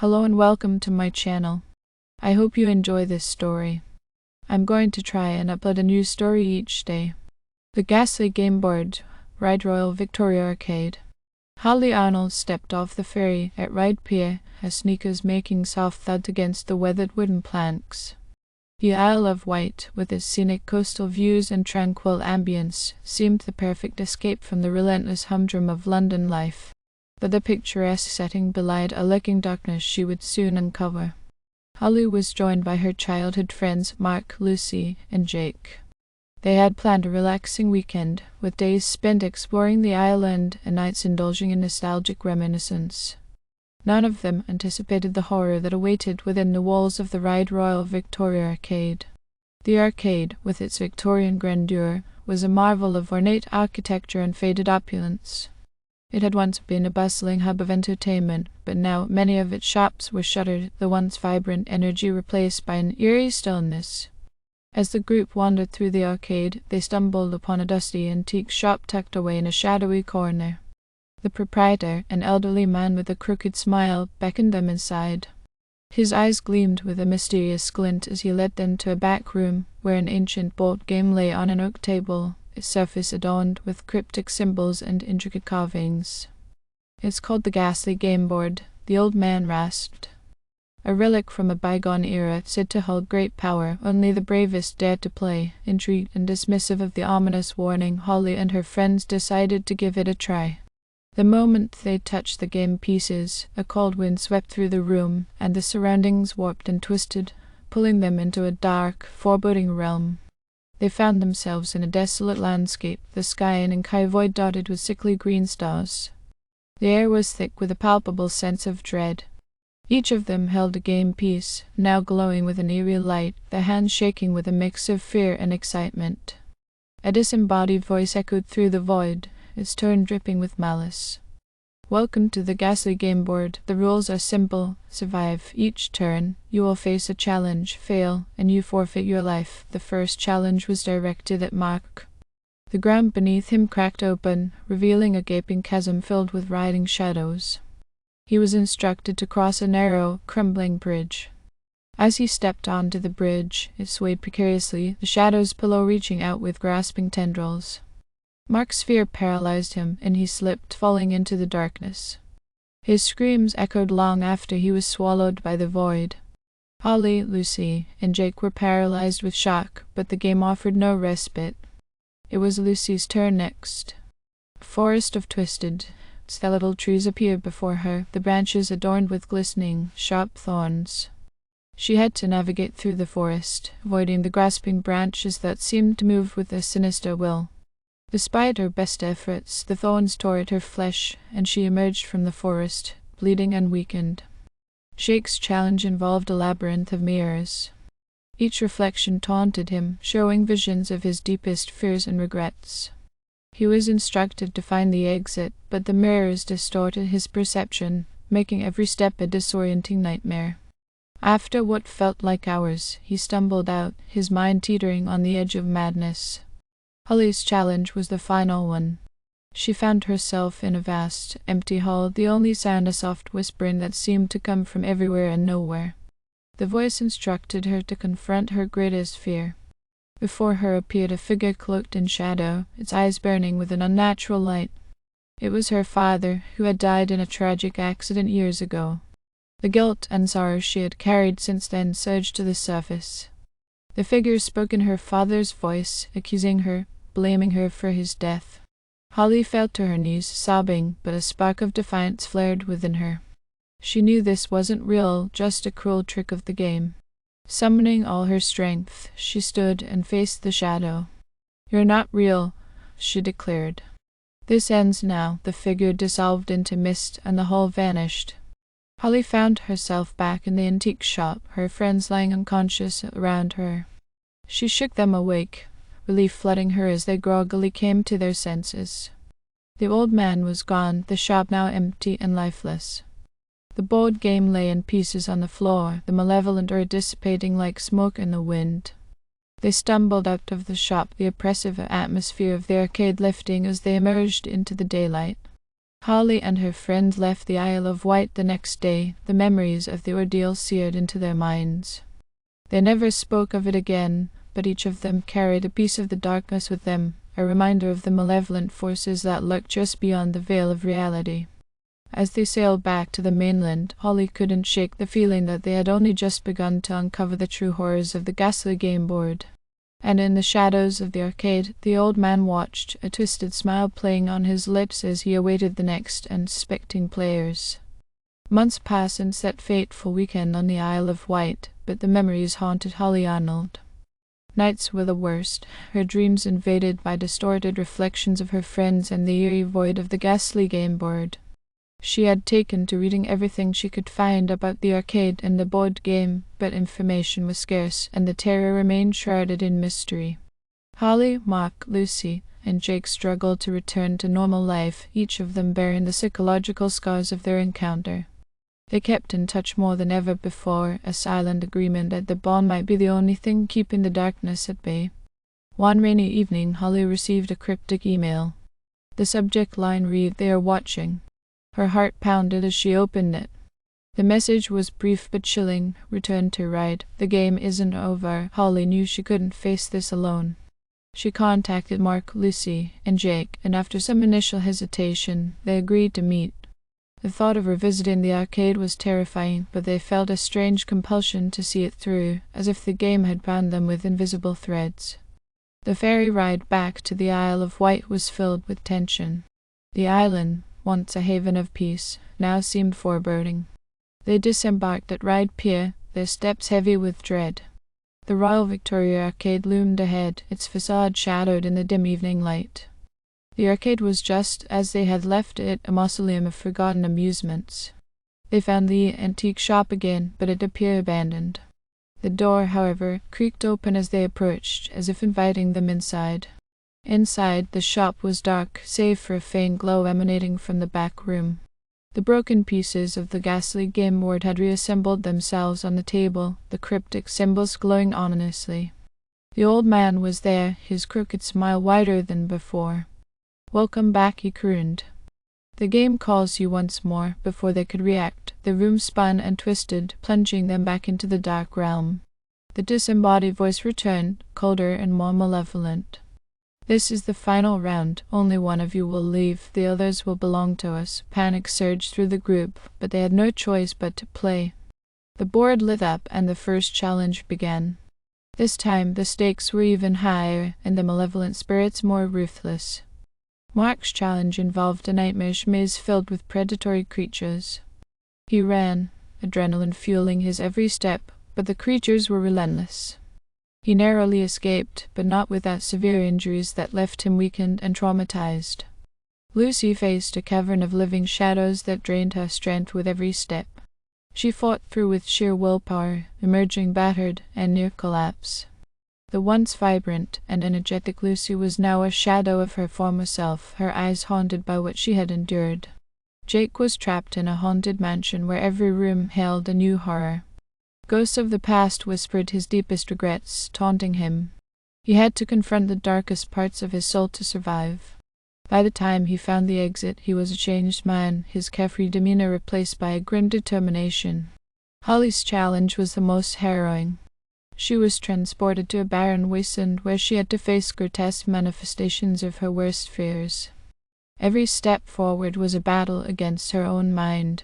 Hello and welcome to my channel. I hope you enjoy this story. I'm going to try and upload a new story each day. The ghastly game board, Ryde Royal Victoria Arcade. Holly Arnold stepped off the ferry at Ryde Pier, her sneakers making soft thud against the weathered wooden planks. The Isle of Wight, with its scenic coastal views and tranquil ambience, seemed the perfect escape from the relentless humdrum of London life. But the picturesque setting belied a lurking darkness she would soon uncover. Holly was joined by her childhood friends Mark, Lucy, and Jake. They had planned a relaxing weekend, with days spent exploring the island and nights indulging in nostalgic reminiscence. None of them anticipated the horror that awaited within the walls of the Ryde Royal Victoria Arcade. The arcade, with its Victorian grandeur, was a marvel of ornate architecture and faded opulence. It had once been a bustling hub of entertainment, but now many of its shops were shuttered, the once vibrant energy replaced by an eerie stillness. As the group wandered through the arcade, they stumbled upon a dusty antique shop tucked away in a shadowy corner. The proprietor, an elderly man with a crooked smile, beckoned them inside. His eyes gleamed with a mysterious glint as he led them to a back room, where an ancient board game lay on an oak table, its surface adorned with cryptic symbols and intricate carvings. "It's called the ghastly game board," the old man rasped. "A relic from a bygone era, said to hold great power. Only the bravest dared to play." Intrigued and dismissive of the ominous warning, Holly and her friends decided to give it a try. The moment they touched the game pieces, a cold wind swept through the room, and the surroundings warped and twisted, pulling them into a dark, foreboding realm. They found themselves in a desolate landscape, the sky an inky void dotted with sickly green stars. The air was thick with a palpable sense of dread. Each of them held a game piece, now glowing with an eerie light, their hands shaking with a mix of fear and excitement. A disembodied voice echoed through the void, its tone dripping with malice. "Welcome to the ghastly game board. The rules are simple. Survive each turn. You will face a challenge. Fail, and you forfeit your life." The first challenge was directed at Mark. The ground beneath him cracked open, revealing a gaping chasm filled with writhing shadows. He was instructed to cross a narrow, crumbling bridge. As he stepped onto the bridge, it swayed precariously, the shadows below reaching out with grasping tendrils. Mark's fear paralyzed him, and he slipped, falling into the darkness. His screams echoed long after he was swallowed by the void. Holly, Lucy, and Jake were paralyzed with shock, but the game offered no respite. It was Lucy's turn next. A forest of twisted, skeletal trees appeared before her, the branches adorned with glistening, sharp thorns. She had to navigate through the forest, avoiding the grasping branches that seemed to move with a sinister will. Despite her best efforts, the thorns tore at her flesh, and she emerged from the forest, bleeding and weakened. Jake's challenge involved a labyrinth of mirrors. Each reflection taunted him, showing visions of his deepest fears and regrets. He was instructed to find the exit, but the mirrors distorted his perception, making every step a disorienting nightmare. After what felt like hours, he stumbled out, his mind teetering on the edge of madness. Holly's challenge was the final one. She found herself in a vast, empty hall, the only sound a soft whispering that seemed to come from everywhere and nowhere. The voice instructed her to confront her greatest fear. Before her appeared a figure cloaked in shadow, its eyes burning with an unnatural light. It was her father, who had died in a tragic accident years ago. The guilt and sorrow she had carried since then surged to the surface. The figure spoke in her father's voice, accusing her, blaming her for his death. Holly fell to her knees, sobbing, but a spark of defiance flared within her. She knew this wasn't real, just a cruel trick of the game. Summoning all her strength, she stood and faced the shadow. "You're not real," she declared. "This ends now." The figure dissolved into mist, and the hall vanished. Holly found herself back in the antique shop, her friends lying unconscious around her. She shook them awake, relief flooding her as they groggily came to their senses. The old man was gone, the shop now empty and lifeless. The board game lay in pieces on the floor, the malevolent air dissipating like smoke in the wind. They stumbled out of the shop, the oppressive atmosphere of the arcade lifting as they emerged into the daylight. Holly and her friend left the Isle of Wight the next day, the memories of the ordeal seared into their minds. They never spoke of it again, but each of them carried a piece of the darkness with them, a reminder of the malevolent forces that lurked just beyond the veil of reality. As they sailed back to the mainland, Holly couldn't shake the feeling that they had only just begun to uncover the true horrors of the ghastly game board. And in the shadows of the arcade, the old man watched, a twisted smile playing on his lips as he awaited the next unsuspecting players. Months passed since that fateful weekend on the Isle of Wight, but the memories haunted Holly Arnold. Nights were the worst, her dreams invaded by distorted reflections of her friends and the eerie void of the ghastly game board. She had taken to reading everything she could find about the arcade and the board game, but information was scarce, and the terror remained shrouded in mystery. Holly, Mark, Lucy, and Jake struggled to return to normal life, each of them bearing the psychological scars of their encounter. They kept in touch more than ever before, a silent agreement that the bond might be the only thing keeping the darkness at bay. One rainy evening, Holly received a cryptic email. The subject line read, "They are watching." Her heart pounded as she opened it. The message was brief but chilling. "Return to Ryde. The game isn't over." Holly knew she couldn't face this alone. She contacted Mark, Lucy, and Jake, and after some initial hesitation, they agreed to meet. The thought of revisiting the arcade was terrifying, but they felt a strange compulsion to see it through, as if the game had bound them with invisible threads. The ferry ride back to the Isle of Wight was filled with tension. The island, once a haven of peace, now seemed foreboding. They disembarked at Ryde Pier, their steps heavy with dread. The Royal Victoria Arcade loomed ahead, its facade shadowed in the dim evening light. The arcade was just as they had left it, a mausoleum of forgotten amusements. They found the antique shop again, but it appeared abandoned. The door, however, creaked open as they approached, as if inviting them inside. Inside, the shop was dark, save for a faint glow emanating from the back room. The broken pieces of the ghastly game board had reassembled themselves on the table, the cryptic symbols glowing ominously. The old man was there, his crooked smile wider than before. "Welcome back," he crooned. "The game calls you once more." Before they could react, the room spun and twisted, plunging them back into the dark realm. The disembodied voice returned, colder and more malevolent. "This is the final round. Only one of you will leave. The others will belong to us." Panic surged through the group, but they had no choice but to play. The board lit up, and the first challenge began. This time the stakes were even higher, and the malevolent spirits more ruthless. Mark's challenge involved a nightmarish maze filled with predatory creatures. He ran, adrenaline fueling his every step, but the creatures were relentless. He narrowly escaped, but not without severe injuries that left him weakened and traumatized. Lucy faced a cavern of living shadows that drained her strength with every step. She fought through with sheer willpower, emerging battered and near collapse. The once vibrant and energetic Lucy was now a shadow of her former self, her eyes haunted by what she had endured. Jake was trapped in a haunted mansion where every room held a new horror. Ghosts of the past whispered his deepest regrets, taunting him. He had to confront the darkest parts of his soul to survive. By the time he found the exit, he was a changed man, his carefree demeanor replaced by a grim determination. Holly's challenge was the most harrowing. She was transported to a barren wasteland where she had to face grotesque manifestations of her worst fears. Every step forward was a battle against her own mind.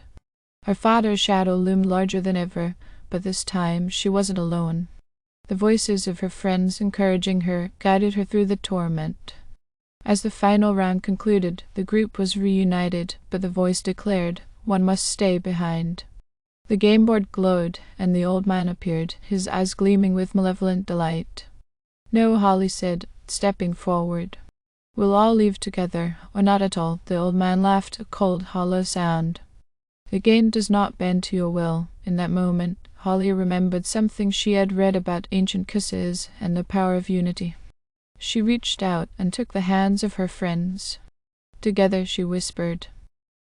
Her father's shadow loomed larger than ever, but this time she wasn't alone. The voices of her friends encouraging her guided her through the torment. As the final round concluded, the group was reunited, but the voice declared, one must stay behind. The game board glowed, and the old man appeared, his eyes gleaming with malevolent delight. "No," Holly said, stepping forward. "We'll all leave together, or not at all." The old man laughed, a cold, hollow sound. "The game does not bend to your will." In that moment, Holly remembered something she had read about ancient kisses and the power of unity. She reached out and took the hands of her friends. Together, she whispered,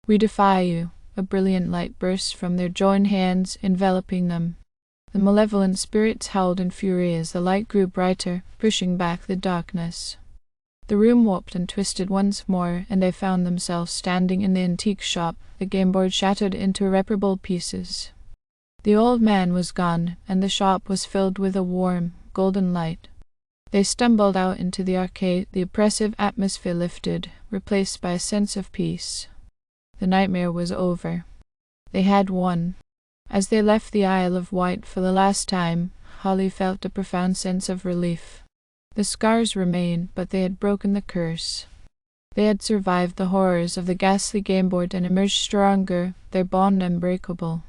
"We defy you." A brilliant light burst from their joined hands, enveloping them. The malevolent spirits howled in fury as the light grew brighter, pushing back the darkness. The room warped and twisted once more, and they found themselves standing in the antique shop, the game board shattered into irreparable pieces. The old man was gone, and the shop was filled with a warm, golden light. They stumbled out into the arcade, the oppressive atmosphere lifted, replaced by a sense of peace. The nightmare was over. They had won. As they left the Isle of Wight for the last time, Holly felt a profound sense of relief. The scars remained, but they had broken the curse. They had survived the horrors of the ghastly game board and emerged stronger, their bond unbreakable.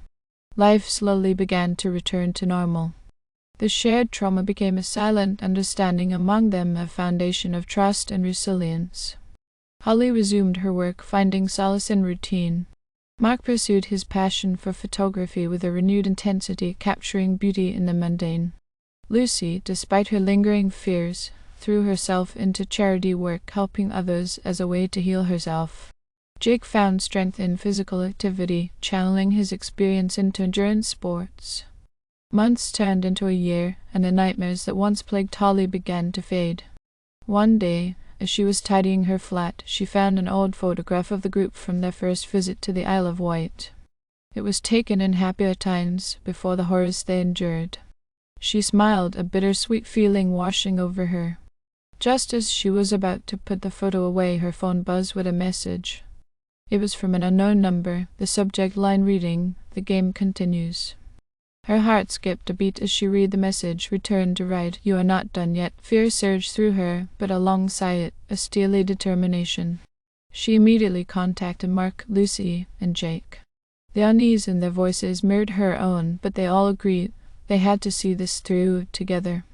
Life slowly began to return to normal. The shared trauma became a silent understanding among them, a foundation of trust and resilience. Holly resumed her work, finding solace in routine. Mark pursued his passion for photography with a renewed intensity, capturing beauty in the mundane. Lucy, despite her lingering fears, threw herself into charity work, helping others as a way to heal herself. Jake found strength in physical activity, channeling his experience into endurance sports. Months turned into a year, and the nightmares that once plagued Holly began to fade. One day, as she was tidying her flat, she found an old photograph of the group from their first visit to the Isle of Wight. It was taken in happier times, before the horrors they endured. She smiled, a bittersweet feeling washing over her. Just as she was about to put the photo away, her phone buzzed with a message. It was from an unknown number, the subject line reading, "The game continues." Her heart skipped a beat as she read the message. "Return to Ryde. You are not done yet." Fear surged through her, but alongside it, a steely determination. She immediately contacted Mark, Lucy, and Jake. The unease in their voices mirrored her own, but they all agreed they had to see this through together.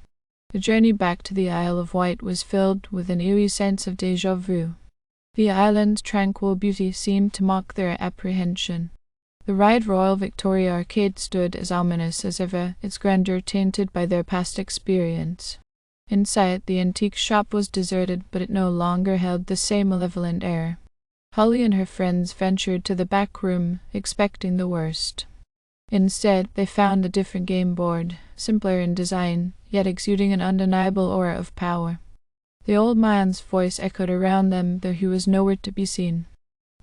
The journey back to the Isle of Wight was filled with an eerie sense of déjà vu. The island's tranquil beauty seemed to mock their apprehension. The Ryde Royal Victoria Arcade stood as ominous as ever, its grandeur tainted by their past experience. Inside, the antique shop was deserted, but it no longer held the same malevolent air. Holly and her friends ventured to the back room, expecting the worst. Instead, they found a different game board, simpler in design, yet exuding an undeniable aura of power. The old man's voice echoed around them, though he was nowhere to be seen.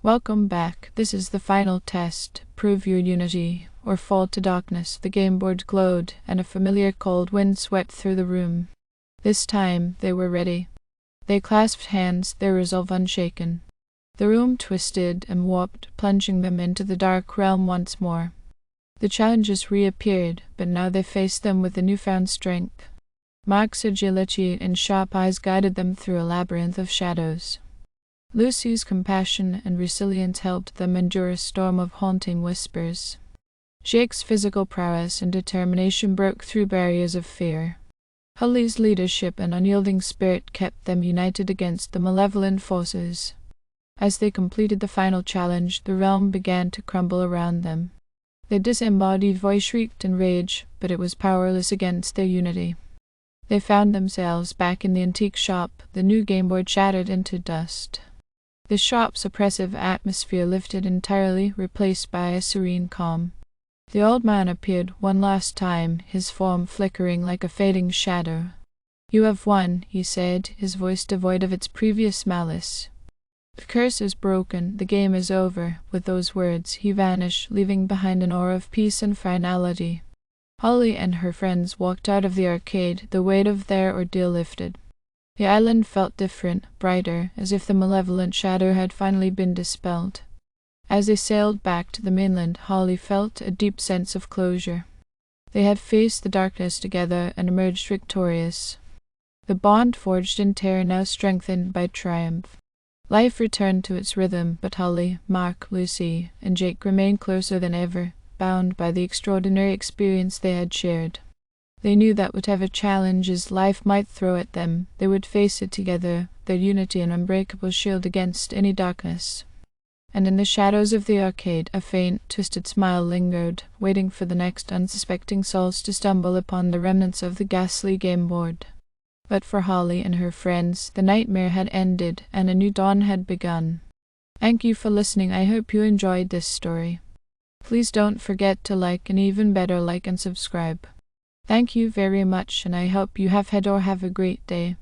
"Welcome back. This is the final test. Prove your unity, or fall to darkness." The game board glowed, and a familiar cold wind swept through the room. This time, they were ready. They clasped hands, their resolve unshaken. The room twisted and warped, plunging them into the dark realm once more. The challenges reappeared, but now they faced them with a newfound strength. Mark's agility and sharp eyes guided them through a labyrinth of shadows. Lucy's compassion and resilience helped them endure a storm of haunting whispers. Jake's physical prowess and determination broke through barriers of fear. Holly's leadership and unyielding spirit kept them united against the malevolent forces. As they completed the final challenge, the realm began to crumble around them. Their disembodied voice shrieked in rage, but it was powerless against their unity. They found themselves back in the antique shop, the new game board shattered into dust. The shop's oppressive atmosphere lifted entirely, replaced by a serene calm. The old man appeared one last time, his form flickering like a fading shadow. "You have won," he said, his voice devoid of its previous malice. "The curse is broken, the game is over." With those words, he vanished, leaving behind an aura of peace and finality. Holly and her friends walked out of the arcade, the weight of their ordeal lifted. The island felt different, brighter, as if the malevolent shadow had finally been dispelled. As they sailed back to the mainland, Holly felt a deep sense of closure. They had faced the darkness together and emerged victorious. The bond forged in terror now strengthened by triumph. Life returned to its rhythm, but Holly, Mark, Lucy, and Jake remained closer than ever, bound by the extraordinary experience they had shared. They knew that whatever challenges life might throw at them, they would face it together, their unity an unbreakable shield against any darkness. And in the shadows of the arcade, a faint, twisted smile lingered, waiting for the next unsuspecting souls to stumble upon the remnants of the ghastly game board. But for Holly and her friends, the nightmare had ended, and a new dawn had begun. Thank you for listening. I hope you enjoyed this story. Please don't forget to like, and even better, like and subscribe. Thank you very much, and I hope you have had or have a great day.